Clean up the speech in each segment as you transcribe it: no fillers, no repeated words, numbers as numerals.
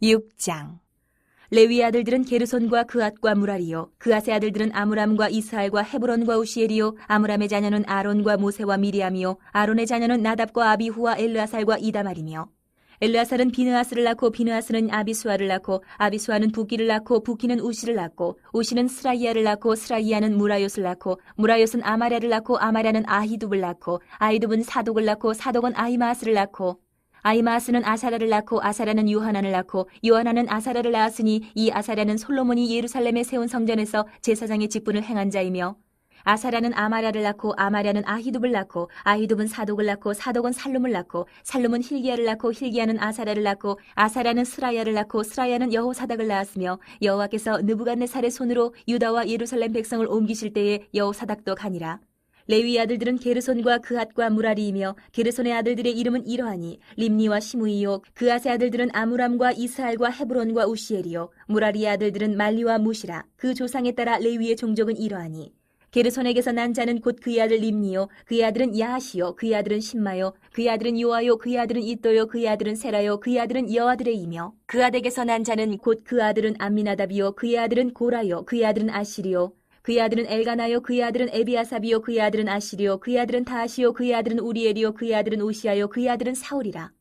6장. 레위 아들들은 게르손과 그앗과 무라리요, 그앗의 아들들은 아므람과 이스할과 헤브론과 우시엘이요, 아므람의 자녀는 아론과 모세와 미리암이요, 아론의 자녀는 나답과 아비후와 엘르아살과 이다말이며, 엘르아살은 비느하스를 낳고 비느하스는 아비수아를 낳고 아비수아는 부기를 낳고 부기는 우시를 낳고 우시는 스라이야를 낳고 스라이야는 무라요스를 낳고 무라요스는 아마랴를 낳고 아마랴는 아히둡을 낳고 아히둡은 사독을 낳고 사독은 아히마스를 낳고 아히마스는 아사랴를 낳고 아사랴는 요하난을 낳고 요하난은 아사랴를 낳았으니 이 아사랴는 솔로몬이 예루살렘에 세운 성전에서 제사장의 직분을 행한 자이며, 아사랴는 아마랴를 낳고 아마랴는 아히둡을 낳고 아히둡은 사독을 낳고 사독은 살룸을 낳고 살룸은 힐기야를 낳고 힐기야는 아사랴를 낳고 아사랴는 스라야를 낳고 스라야는 여호사닥을 낳았으며, 여호와께서 느부갓네살의 손으로 유다와 예루살렘 백성을 옮기실 때에 여호사닥도 가니라. 레위 아들들은 게르손과 그앗과 무라리이며, 게르손의 아들들의 이름은 이러하니 림니와 시므이요, 그앗의 아들들은 아므람과 이스할과 헤브론과 우시엘이요, 무라리의 아들들은 말리와 무시라. 그 조상에 따라 레위의 종족은 이러하니, 게르손에게서 난 자는 곧 그의 아들 림니요, 그의 아들은 야하시요, 그의 아들은 신마요, 그의 아들은 요아요, 그의 아들은 이또요, 그의 아들은 세라요, 그의 아들은 여아드레이며, 그앗에게서 난 자는 곧 그 아들은 암미나답이요, 그의 아들은 고라요, 그의 아들은 아시리요, 그의 아들은 엘가나요, 그의 아들은 에비아삽이요, 그의 아들은 아시리요, 그의 아들은 다하시요, 그의 아들은 우리엘이요, 그의 아들은 오시아요, 그의 아들은 사울이라.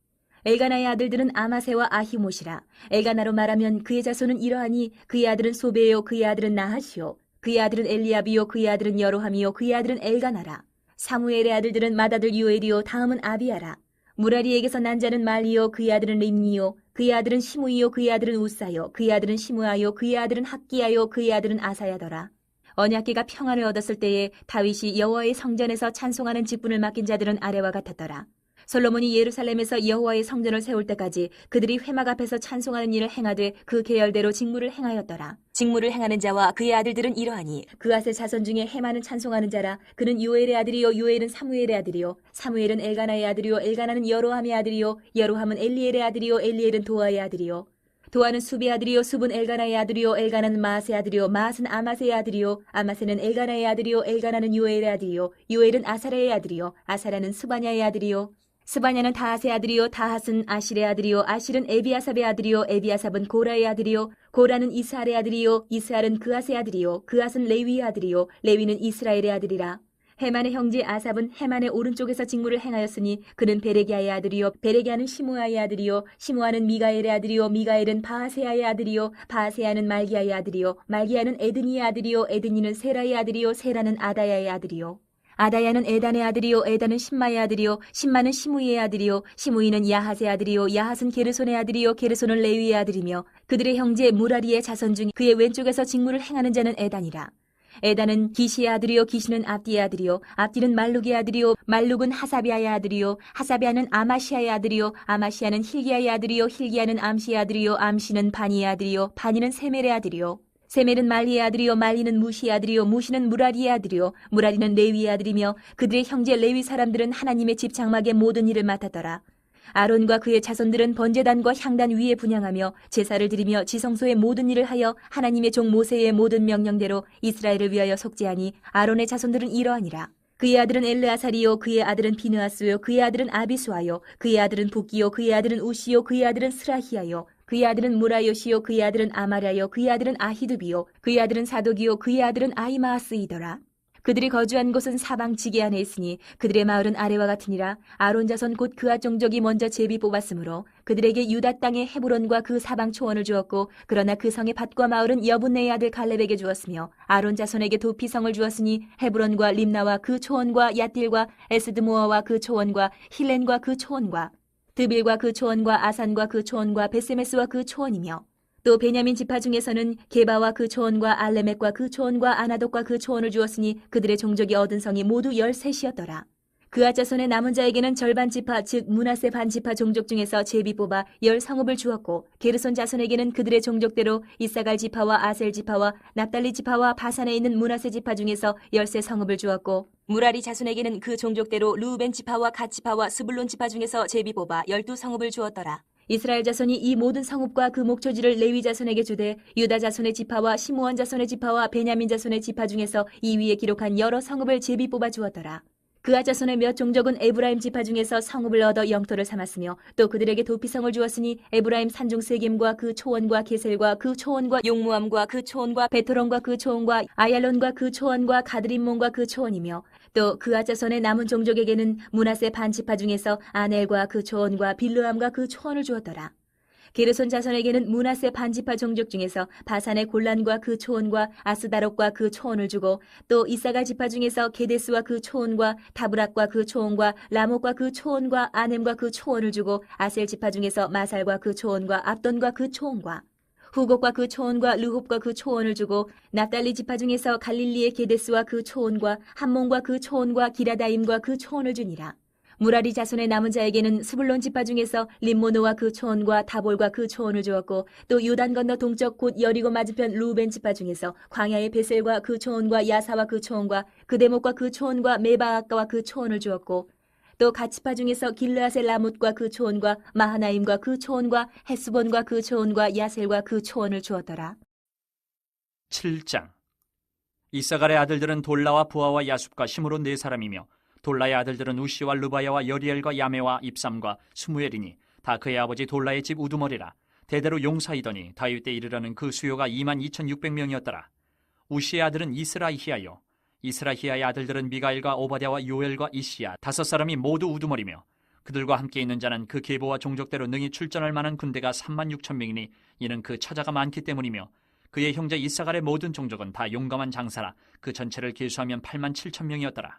엘가나의 아들들은 아마세와 아히못이라. 엘가나로 말하면 그의 자손은 이러하니, 그의 아들은 소베요, 그의 아들은 나하시요, 그의 아들은 엘리압이요, 그의 아들은 여로함이요, 그의 아들은 엘가나라. 사무엘의 아들들은 맏아들 요엘이요, 다음은 아비야라. 무라리에게서 난 자는 말리요, 그의 아들은 림니요, 그의 아들은 시므이요, 그의 아들은 우사요, 그의 아들은 시므아요, 그의 아들은 학기야요, 그의 아들은 아사야더라. 언약궤가 평안을 얻었을 때에 다윗이 여호와의 성전에서 찬송하는 직분을 맡긴 자들은 아래와 같았더라. 솔로몬이 예루살렘에서 여호와의 성전을 세울 때까지 그들이 회막 앞에서 찬송하는 일을 행하되 그 계열대로 직무를 행하였더라. 직무를 행하는 자와 그의 아들들은 이러하니, 그앗의 자손 중에 헤마는 찬송하는 자라. 그는 요엘의 아들이요, 요엘은 사무엘의 아들이요, 사무엘은 엘가나의 아들이요, 엘가나는 여로함의 아들이요, 여로함은 엘리엘의 아들이요, 엘리엘은 도아의 아들이요, 도아는 수비의 아들이요, 숲은 엘가나의 아들이요, 엘가나는 마앗의 아들이요, 마앗은 아마세의 아들이요, 아마세는 엘가나의 아들이요, 엘가나는 요엘의 아들이요, 요엘은 아사랴의 아들이요, 아사랴는 스바냐의 아들이요, 스바냐는 다핫의 아들이요, 다핫은 아실의 아들이요, 아실은 에비아삽의 아들이요, 에비아삽은 고라의 아들이요, 고라는 이스할의 아들이요, 이스할은 그앗의 아들이요, 그앗은 레위의 아들이요, 레위는 이스라엘의 아들이라. 헤만의 형제 아삽은 헤만의 오른쪽에서 직무를 행하였으니 그는 베레기야의 아들이요, 베레기야는 시므아의 아들이요, 시므아는 미가엘의 아들이요, 미가엘은 바하세야의 아들이요, 바하세야는 말기야의 아들이요, 말기야는 에드니의 아들이요, 에드니는 세라의 아들이요, 세라는 아다야의 아들이요, 아다야는 에단의 아들이요, 에단은 신마의 아들이요, 신마는 시므이의 아들이요, 시므이는 야핫의 아들이요, 야핫은 게르손의 아들이요, 게르손은 레위의 아들이며, 그들의 형제 무라리의 자손 중 그의 왼쪽에서 직무를 행하는 자는 에단이라. 에단은 기시의 아들이요, 기시는 압디의 아들이요, 압디는 말룩의 아들이요, 말룩은 하사비아의 아들이요, 하사비아는 아마시아의 아들이요, 아마시아는 힐기야의 아들이요, 힐기야는 암시의 아들이요, 암시는 바니의 아들이요, 바니는 세멜의 아들이요, 세멜은 말리의 아들이요, 말리는 무시의 아들이요, 무시는 무라리의 아들이요, 무라리는 레위의 아들이며, 그들의 형제 레위 사람들은 하나님의 집 장막의 모든 일을 맡았더라. 아론과 그의 자손들은 번제단과 향단 위에 분향하며 제사를 드리며 지성소의 모든 일을 하여 하나님의 종 모세의 모든 명령대로 이스라엘을 위하여 속죄하니, 아론의 자손들은 이러하니라. 그의 아들은 엘르아살이요, 그의 아들은 비느하스요, 그의 아들은 아비수아요, 그의 아들은 부기요, 그의 아들은 우시요, 그의 아들은 스라히야요, 그의 아들은 무라요시요, 그의 아들은 아마랴요, 그의 아들은 아히두비요, 그의 아들은 사독이요, 그의 아들은 아히마아스이더라. 그들이 거주한 곳은 사방 지게 안에 있으니 그들의 마을은 아래와 같으니라. 아론 자손 곧 그앗 종족이 먼저 제비 뽑았으므로 그들에게 유다 땅의 헤브론과 그 사방 초원을 주었고, 그러나 그 성의 밭과 마을은 여분네의 아들 갈렙에게 주었으며, 아론 자손에게 도피성을 주었으니 헤브론과 림나와 그 초원과 얏딜과 에스드모아와 그 초원과 힐렌과 그 초원과 드빌과 그 초원과 아산과 그 초원과 베세메스와 그 초원이며, 또 베냐민 지파 중에서는 게바와 그 초원과 알레멕과 그 초원과 아나돗과 그 초원을 주었으니 그들의 종족이 얻은 성이 모두 13이었더라. 그앗 자손의 남은 자에게는 절반 지파 즉 므낫세 반 지파 종족 중에서 제비 뽑아 10성읍을 주었고, 게르손 자손에게는 그들의 종족대로 이사갈 지파와 아셀 지파와 납달리 지파와 바산에 있는 므낫세 지파 중에서 13성읍을 주었고, 무라리 자손에게는 그 종족대로 르우벤 지파와 갓 지파와 스불론 지파 중에서 제비 뽑아 12성읍을 주었더라. 이스라엘 자손이 이 모든 성읍과 그 목초지를 레위 자손에게 주되, 유다 자손의 지파와 시므온 자손의 지파와 베냐민 자손의 지파 중에서 이 위에 기록한 여러 성읍을 제비 뽑아 주었더라. 그아 자손의 몇 종족은 에브라임 지파 중에서 성읍을 얻어 영토를 삼았으며 또 그들에게 도피성을 주었으니 에브라임 산중 세겜과 그 초원과 게셀과 그 초원과 용무암과 그 초원과 베토론과 그 초원과 아얄론과 그 초원과 가드림몬과 그 초원이며 또 그아 자손의 남은 종족에게는 므낫세 반 지파 중에서 아넬과 그 초원과 빌르암과 그 초원을 주었더라. 게르손 자손에게는 므낫세 반지파 종족 중에서 바산의 골란과 그 초원과 아스다롯과 그 초원을 주고 또 이사갈 지파 중에서 게데스와 그 초원과 다브락과 그 초원과 라못과 그 초원과 아넴과 그 초원을 주고 아셀 지파 중에서 마살과 그 초원과 압돈과 그 초원과 후곡과 그 초원과 르홉과 그 초원을 주고 납달리 지파 중에서 갈릴리의 게데스와 그 초원과 함몬과 그 초원과 기라다임과 그 초원을 주니라. 무라리 자손의 남은 자에게는 스불론 지파 중에서 림모노와 그 초원과 다볼과 그 초원을 주었고 또 요단 건너 동쪽 곧 여리고 맞은편 루벤 지파 중에서 광야의 베셀과 그 초원과 야사와 그 초원과 그데목과 그 초원과 메바아까와 그 초원을 주었고 또 갓지파 중에서 길르앗의 라못과 그 초원과 마하나임과 그 초원과 헤스본과 그 초원과 야셀과 그 초원을 주었더라. 7장. 이사갈의 아들들은 돌라와 부하와 야숲과 시므론 네 사람이며 돌라의 아들들은 우시와 르바야와 여리엘과 야메와 입삼과 스무엘이니 다 그의 아버지 돌라의 집 우두머리라. 대대로 용사이더니 다윗 때 이르러는 그 수요가 22,600명이었더라. 우시의 아들은 이스라히야요. 이스라히야의 아들들은 미가엘과 오바댜와 요엘과 이시야 다섯 사람이 모두 우두머리며 그들과 함께 있는 자는 그 계보와 종족대로 능히 출전할 만한 군대가 36,000명이니 이는 그 처자가 많기 때문이며 그의 형제 이사갈의 모든 종족은 다 용감한 장사라. 그 전체를 계수하면 87,000명이었더라.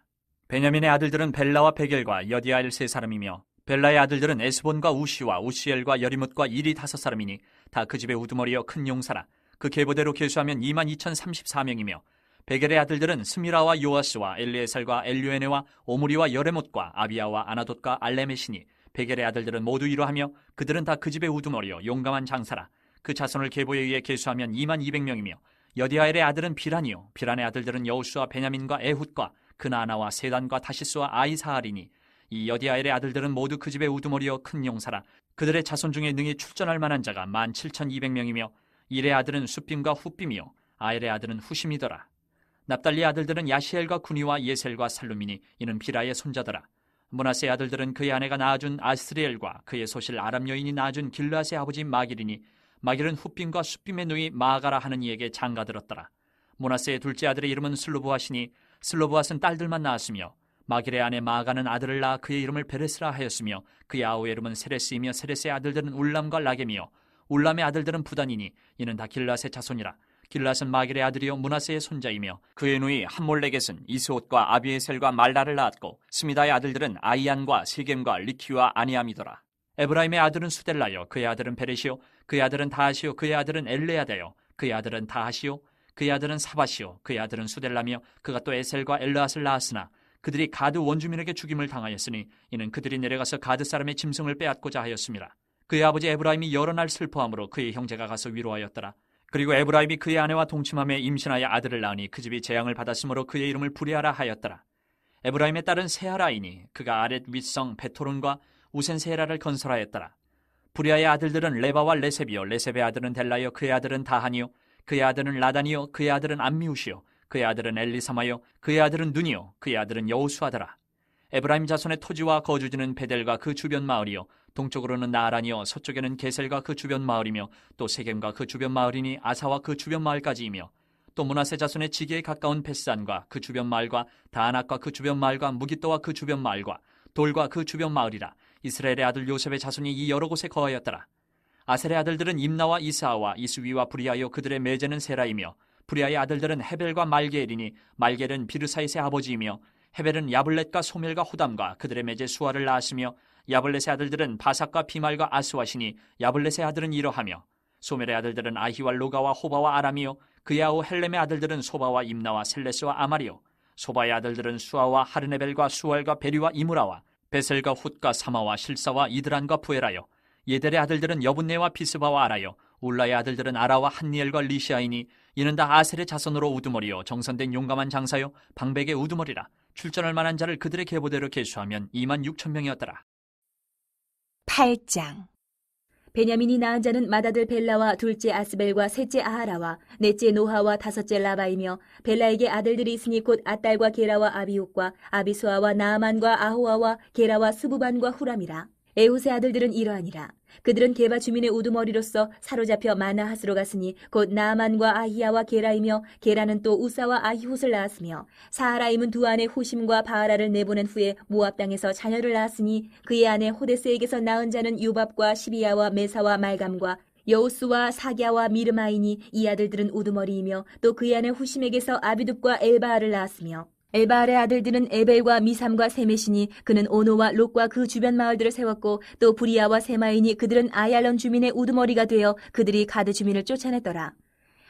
베냐민의 아들들은 벨라와 베겔과 여디아엘 세 사람이며 벨라의 아들들은 에스본과 우시와 우시엘과 여리뭇과 이리 다섯 사람이니 다 그 집의 우두머리여 큰 용사라. 그 계보대로 계수하면 22,034명이며 베겔의 아들들은 스미라와 요아스와 엘리에살과 엘류에네와 오므리와 여레못과 아비야와 아나돗과 알레메시니 베겔의 아들들은 모두 이러하며 그들은 다 그 집의 우두머리여 용감한 장사라. 그 자손을 계보에 의해 계수하면 22,200명이며 여디아엘의 아들은 비란이요 비란의 아들들은 여우수와 베냐민과 에훗과 그나아나와 세단과 다시스와 아이사알이니 이 여디아엘의 아들들은 모두 그 집의 우두머리여 큰 용사라. 그들의 자손 중에 능히 출전할 만한 자가 17,200명이며 일의 아들은 숫빔과 훗빔이요 아엘의 아들은 후심이더라. 납달리의 아들들은 야시엘과 구니와 예셀과 살루미니 이는 비라의 손자더라. 므낫세의 아들들은 그의 아내가 낳아준 아스리엘과 그의 소실 아람 여인이 낳아준 길르앗의 아버지 마길이니 마길은 훗빔과 숫빔의 누이 마아가라 하는 이에게 장가들었더라. 므낫세의 둘째 아들의 이름은 슬로브앗이니 슬로브앗은 딸들만 낳았으며 마길의 아내 마아가는 아들을 낳아 그의 이름을 베레스라 하였으며 그의 아우의 이름은 세레스이며 세레스의 아들들은 울람과 라겜이요 울람의 아들들은 부단이니 이는 다 길앗의 자손이라. 길앗은 마길의 아들이요 므낫세의 손자이며 그의 누이 함몰레겟은 이스옷과 아비에셀과 말라를 낳았고 스미다의 아들들은 아이안과 세겜과 리키와 아니암이더라. 에브라임의 아들은 수델라요 그의 아들은 베레시요 그의 아들은 다하시요 그의 아들은 엘레아다요 그의 아들은 다하시요 그의 아들은 사바시요 그의 아들은 수델라며 그가 또 에셀과 엘르앗을 낳았으나 그들이 가드 원주민에게 죽임을 당하였으니 이는 그들이 내려가서 가드 사람의 짐승을 빼앗고자 하였습니다. 그의 아버지 에브라임이 여러 날 슬퍼함으로 그의 형제가 가서 위로하였더라. 그리고 에브라임이 그의 아내와 동침함에 임신하여 아들을 낳으니 그 집이 재앙을 받았으므로 그의 이름을 부리아라 하였더라. 에브라임의 딸은 세아라이니 그가 아렛 윗성 베토론과 우센 세라를 건설하였더라. 부리아의 아들들은 레바와 레셉이요 레셉의 아들은 델라요 그의 아들은 다하니요 그의 아들은 라단이요 그의 아들은 암미우시요 그의 아들은 엘리사마요 그의 아들은 눈이요 그의 아들은 여호수아더라. 에브라임 자손의 토지와 거주지는 베델과 그 주변 마을이요 동쪽으로는 나아란이요 서쪽에는 게셀과 그 주변 마을이며 또 세겜과 그 주변 마을이니 아사와 그 주변 마을까지이며 또 므낫세 자손의 지게에 가까운 베스안과 그 주변 마을과 다안악과 그 주변 마을과 무깃도와 그 주변 마을과 돌과 그 주변 마을이라. 이스라엘의 아들 요셉의 자손이 이 여러 곳에 거하였더라. 아셀의 아들들은 임나와 이스아와 이스위와 브리아요 그들의 매제는 세라이며 브리아의 아들들은 헤벨과 말게엘이니 말게엘은 비르사이스의 아버지이며 헤벨은 야블렛과 소멜과 호담과 그들의 매제 수아를 낳았으며 야블렛의 아들들은 바삭과 비말과 아스와시니 야블렛의 아들은 이러하며 소멜의 아들들은 아히와 로가와 호바와 아람이요 그의 아우 헬렘의 아들들은 소바와 임나와 셀레스와 아마리요 소바의 아들들은 수아와 하르네벨과 수알과 베리와 이무라와 베셀과 훗과 사마와 실사와 이드란과 부에라요 예델의 아들들은 여분네와 비스바와 아라요 울라의 아들들은 아라와 한니엘과 리시아이니 이는 다 아셀의 자손으로 우두머리요 정선된 용감한 장사요 방백의 우두머리라. 출전할 만한 자를 그들의 계보대로 계수하면 26,000명이었더라. 8장. 베냐민이 낳은 자는 맏아들 벨라와 둘째 아스벨과 셋째 아하라와 넷째 노하와 다섯째 라바이며 벨라에게 아들들이 있으니 곧 아딸과 게라와 아비웃과 아비수아와 나아만과 아호아와 게라와 스부반과 후람이라. 에훗의 아들들은 이러하니라. 그들은 게바 주민의 우두머리로서 사로잡혀 마나핫으로 갔으니 곧 나아만과 아히야와 게라이며 게라는 또 우사와 아히훗을 낳았으며 사하라임은 두 아내 후심과 바하라를 내보낸 후에 모압 땅에서 자녀를 낳았으니 그의 아내 호데스에게서 낳은 자는 유밥과 시비야와 메사와 말감과 여우스와 사갸와 미르마이니 이 아들들은 우두머리이며 또 그의 아내 후심에게서 아비둡과 엘바알을 낳았으며 엘바알의 아들들은 에벨과 미삼과 세메시니 그는 오노와 롯과 그 주변 마을들을 세웠고 또 부리아와 세마이니 그들은 아얄론 주민의 우두머리가 되어 그들이 가드 주민을 쫓아냈더라.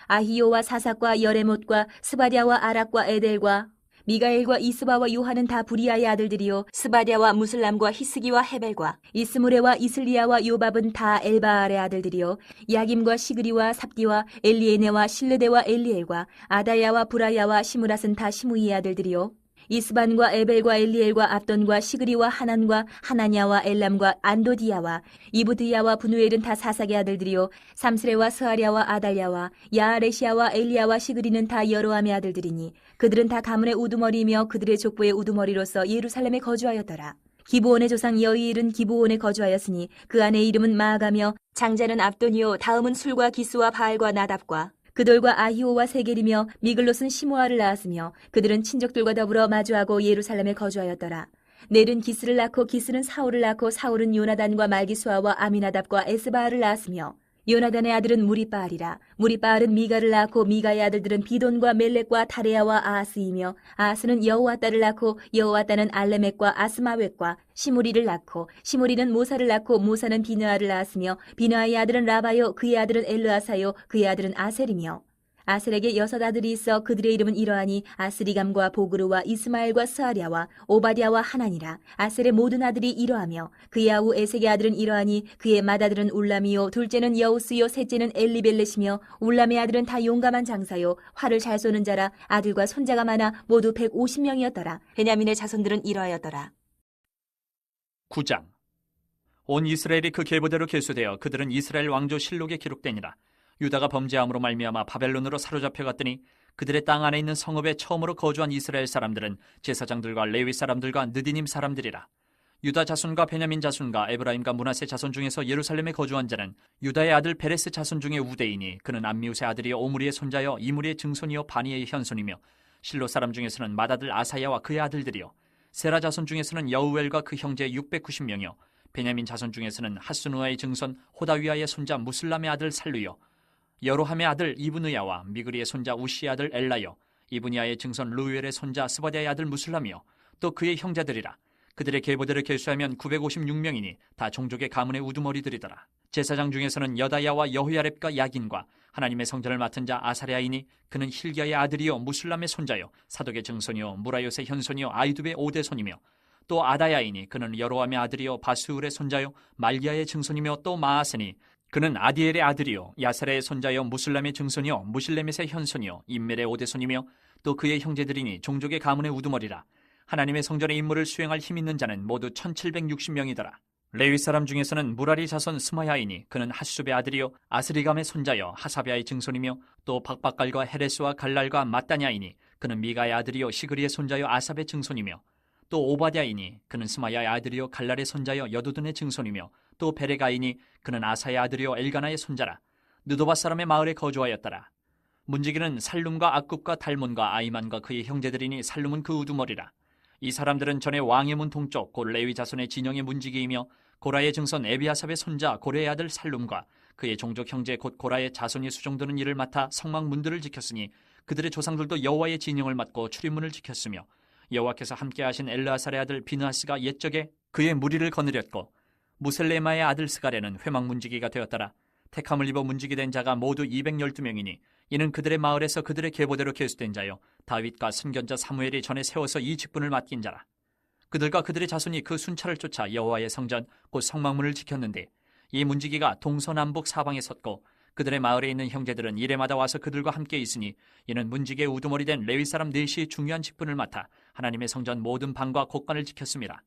아히요와 사삭과 여레못과 스바랴와 아락과 에델과 미가엘과 이스바와 요한은 다 부리아의 아들들이요 스바랴와 무슬람과 히스기와 헤벨과 이스무레와 이슬리아와 요밥은 다 엘바알의 아들들이요 야김과 시그리와 삽디와 엘리에네와 실르데와 엘리엘과 아다야와 브라야와 시므랏은 다 시므이의 아들들이요 이스반과 에벨과 엘리엘과 압돈과 시그리와 하난과 하나냐와 엘람과 안도디야와 이브드야와 분우엘은 다 사삭의 아들들이요 삼스레와 스하랴와 아달랴와 야아레시아와 엘리야와 시그리는 다 여로함의 아들들이니 그들은 다 가문의 우두머리이며 그들의 족보의 우두머리로서 예루살렘에 거주하였더라. 기브온의 조상 여이일은 기브온에 거주하였으니 그 아내의 이름은 마아가며 장자는 압돈이요 다음은 술과 기스와 바알과 나답과 그돌과 아히오와 세겔이며 미글롯은 시므아를 낳았으며 그들은 친족들과 더불어 마주하고 예루살렘에 거주하였더라. 넬은 기스를 낳고 기스는 사울을 낳고 사울은 요나단과 말기수아와 아미나답과 에스바알을 낳았으며 요나단의 아들은 무리바알이라. 무리바알은 미가를 낳고 미가의 아들들은 비돈과 멜렉과 다레야와 아하스이며 아하스는 여호와따를 낳고 여호와따는 알레멕과 아스마웻과 시무리를 낳고 시무리는 모사를 낳고 모사는 비느아를 낳았으며 비느아의 아들은 라바요 그의 아들은 엘르아사요 그의 아들은 아셀이며 아셀에게 6 아들이 있어 그들의 이름은 이러하니 아스리감과 보그루와 이스마엘과 스하랴와 오바댜와 하나니라. 아셀의 모든 아들이 이러하며 그의 아우 에색의 아들은 이러하니 그의 맏아들은 울람이요 둘째는 여우스요 셋째는 엘리벨렛이며 울람의 아들은 다 용감한 장사요 활을 잘 쏘는 자라. 아들과 손자가 많아 모두 150명이었더라. 베냐민의 자손들은 이러하였더라. 9장. 온 이스라엘이 그 계보대로 계수되어 그들은 이스라엘 왕조 실록에 기록되니라. 유다가 범죄함으로 말미암아 바벨론으로 사로잡혀 갔더니 그들의 땅 안에 있는 성읍에 처음으로 거주한 이스라엘 사람들은 제사장들과 레위 사람들과 느디님 사람들이라. 유다 자손과 베냐민 자손과 에브라임과 므낫세 자손 중에서 예루살렘에 거주한 자는 유다의 아들 베레스 자손 중에 우대이니 그는 암미우스의 아들이요 오므리의 손자여 이므리의 증손이요 바니의 현손이며 실로 사람 중에서는 맏아들 아사야와 그의 아들들이요 세라 자손 중에서는 여우엘과 그 형제 690명이요 베냐민 자손 중에서는 하스누아의 증손 호다위아의 손자 무슬람의 아들 살루요 여로함의 아들 이브느야와 미그리의 손자 우시의 아들 엘라요 이브니아의 증손 루엘의 손자 스바랴의 아들 무슬람이요 또 그의 형제들이라. 그들의 계보대를 계수하면 956명이니 다 종족의 가문의 우두머리들이더라. 제사장 중에서는 여다야와 여호야렙과 야긴과 하나님의 성전을 맡은 자 아사랴이니 그는 힐기야의 아들이요 무슬람의 손자요 사독의 증손이요 무라요스의 현손이요 아이두베의 5대 손이며 또 아다야이니 그는 여로함의 아들이요 바스울의 손자요 말기야의 증손이며 또 마아세니 그는 아디엘의 아들이요 야사레의 손자요 무슬람의 증손이요 무실레멧의 현손이요 임멜의 5대 손이며 또 그의 형제들이니 종족의 가문의 우두머리라. 하나님의 성전의 임무를 수행할 힘 있는 자는 모두 1760명이더라. 레위 사람 중에서는 무라리 자손 스마야이니 그는 하수베의 아들이요 아스리감의 손자요 하사베아의 증손이며 또 박박갈과 헤레스와 갈랄과 마따냐이니 그는 미가의 아들이요 시그리의 손자요 아삽의 증손이며 또 오바댜이니 그는 스마야의 아들이요 갈랄의 손자요 여두둔의 증손이며 또 베레가이니 그는 아사의 아들이요 엘가나의 손자라. 느도바 사람의 마을에 거주하였더라. 문지기는 살룸과 악굽과 달몬과 아이만과 그의 형제들이니 살룸은 그 우두머리라. 이 사람들은 전에 왕의 문 동쪽 곧 레위 자손의 진영의 문지기이며 고라의 증손 에비아삽의 손자 고레의 아들 살룸과 그의 종족 형제 곧 고라의 자손이 수종드는 일을 맡아 성막 문들을 지켰으니 그들의 조상들도 여호와의 진영을 맡고 출입문을 지켰으며 여호와께서 함께하신 엘르아살의 아들 비느하스가 옛적에 그의 무리를 거느렸고 무셀레마의 아들 스가랴는 회막 문지기가 되었더라. 택함을 입어 문지기 된 자가 모두 212명이니 이는 그들의 마을에서 그들의 계보대로 계수된 자요 다윗과 선견자 사무엘이 전에 세워서 이 직분을 맡긴 자라. 그들과 그들의 자손이 그 순찰을 쫓아 여호와의 성전 곧 성막문을 지켰는데 이 문지기가 동서남북 사방에 섰고 그들의 마을에 있는 형제들은 이레마다 와서 그들과 함께 있으니 이는 문지기의 우두머리 된 레위 사람 넷이 중요한 직분을 맡아 하나님의 성전 모든 방과 곳간을 지켰습니다.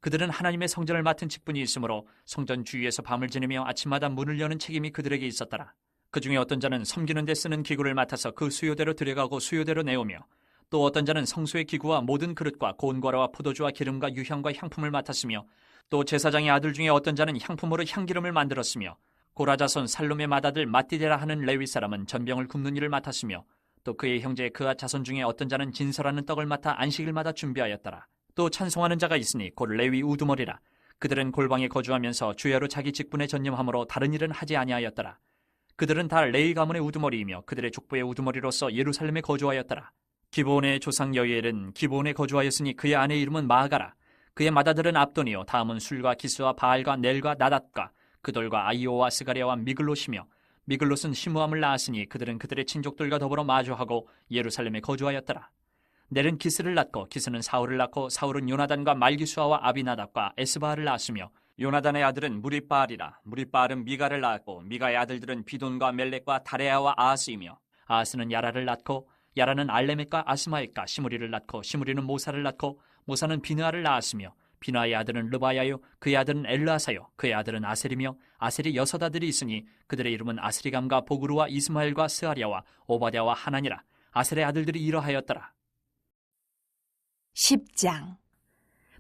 그들은 하나님의 성전을 맡은 직분이 있으므로 성전 주위에서 밤을 지내며 아침마다 문을 여는 책임이 그들에게 있었더라. 그 중에 어떤 자는 섬기는 데 쓰는 기구를 맡아서 그 수요대로 들여가고 수요대로 내오며, 또 어떤 자는 성소의 기구와 모든 그릇과 고운과라와 포도주와 기름과 유향과 향품을 맡았으며, 또 제사장의 아들 중에 어떤 자는 향품으로 향기름을 만들었으며, 고라 자손 살룸의 맏아들 mat디디라 하는 레위 사람은 전병을 굽는 일을 맡았으며, 또 그의 형제 그앗 자손 중에 어떤 자는 진설하는 떡을 맡아 안식일마다 준비하였더라. 또 찬송하는 자가 있으니 곧 레위 우두머리라. 그들은 골방에 거주하면서 주야로 자기 직분에 전념함으로 다른 일은 하지 아니하였더라. 그들은 다 레위 가문의 우두머리이며 그들의 족보의 우두머리로서 예루살렘에 거주하였더라. 기브온의 조상 여이엘은 기브온에 거주하였으니 그의 아내 이름은 마아가라. 그의 맏아들은 압돈이요 다음은 술과 기스와 바알과 넬과 나닷과 그돌과 아이오와 스가랴와 미글롯이며, 미글롯은 시므암을 낳았으니 그들은 그들의 친족들과 더불어 마주하고 예루살렘에 거주하였더라. 넬은 기스를 낳고 기스는 사울을 낳고 사울은 요나단과 말기수아와 아비나답과 에스바를 낳았으며, 요나단의 아들은 무리바알이라. 무리바알은 미가를 낳았고 미가의 아들들은 비돈과 멜렉과 다레아와 아하스이며, 아하스는 야라를 낳고 야라는 알레멕과 아스마엘과 시므리를 낳고 시므리는 모사를 낳고 모사는 비느아를 낳았으며, 비느아의 아들은 르바야요 그의 아들은 엘르아사요 그의 아들은 아셀이며, 아셀이 6 아들이 있으니 그들의 이름은 아스리감과 보그루와 이스마엘과 스아랴와 오바댜와 하나니라. 아셀의 아들들이 이러하였더라. 10장.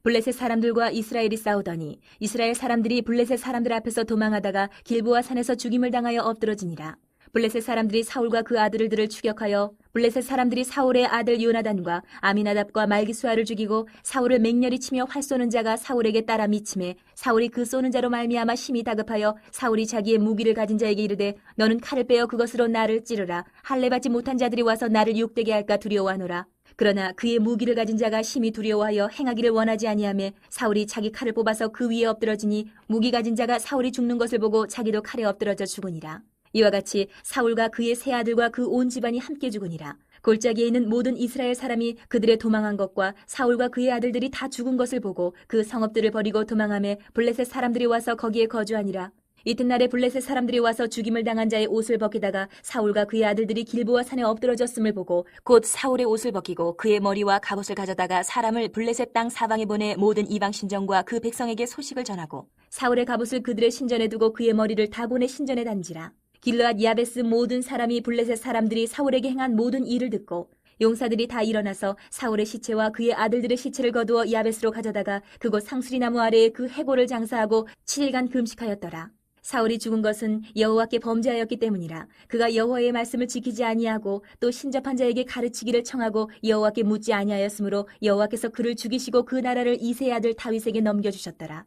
블레셋 사람들과 이스라엘이 싸우더니 이스라엘 사람들이 블레셋 사람들 앞에서 도망하다가 길보아 산에서 죽임을 당하여 엎드러지니라. 블레셋 사람들이 사울과 그 아들들을 추격하여 블레셋 사람들이 사울의 아들 요나단과 아미나답과 말기수아를 죽이고 사울을 맹렬히 치며 활 쏘는 자가 사울에게 따라 미침해 사울이 그 쏘는 자로 말미암아 심히 다급하여 사울이 자기의 무기를 가진 자에게 이르되 너는 칼을 빼어 그것으로 나를 찌르라. 할례 받지 못한 자들이 와서 나를 욕되게 할까 두려워하노라. 그러나 그의 무기를 가진 자가 심히 두려워하여 행하기를 원하지 아니하며 사울이 자기 칼을 뽑아서 그 위에 엎드러지니 무기 가진 자가 사울이 죽는 것을 보고 자기도 칼에 엎드러져 죽으니라. 이와 같이 사울과 그의 세 아들과 그 온 집안이 함께 죽으니라. 골짜기에 있는 모든 이스라엘 사람이 그들의 도망한 것과 사울과 그의 아들들이 다 죽은 것을 보고 그 성읍들을 버리고 도망하며 블레셋 사람들이 와서 거기에 거주하니라. 이튿날에 블레셋 사람들이 와서 죽임을 당한 자의 옷을 벗기다가 사울과 그의 아들들이 길보아 산에 엎드러졌음을 보고 곧 사울의 옷을 벗기고 그의 머리와 갑옷을 가져다가 사람을 블레셋 땅 사방에 보내 모든 이방 신전과 그 백성에게 소식을 전하고 사울의 갑옷을 그들의 신전에 두고 그의 머리를 다 보내 신전에 단지라. 길르앗 야베스 모든 사람이 블레셋 사람들이 사울에게 행한 모든 일을 듣고 용사들이 다 일어나서 사울의 시체와 그의 아들들의 시체를 거두어 야베스로 가져다가 그곳 상수리나무 아래에 그 해골을 장사하고 7일간 금식하였더라. 사울이 죽은 것은 여호와께 범죄하였기 때문이라. 그가 여호와의 말씀을 지키지 아니하고 또 신접한 자에게 가르치기를 청하고 여호와께 묻지 아니하였으므로 여호와께서 그를 죽이시고 그 나라를 이새의 아들 다윗에게 넘겨주셨더라.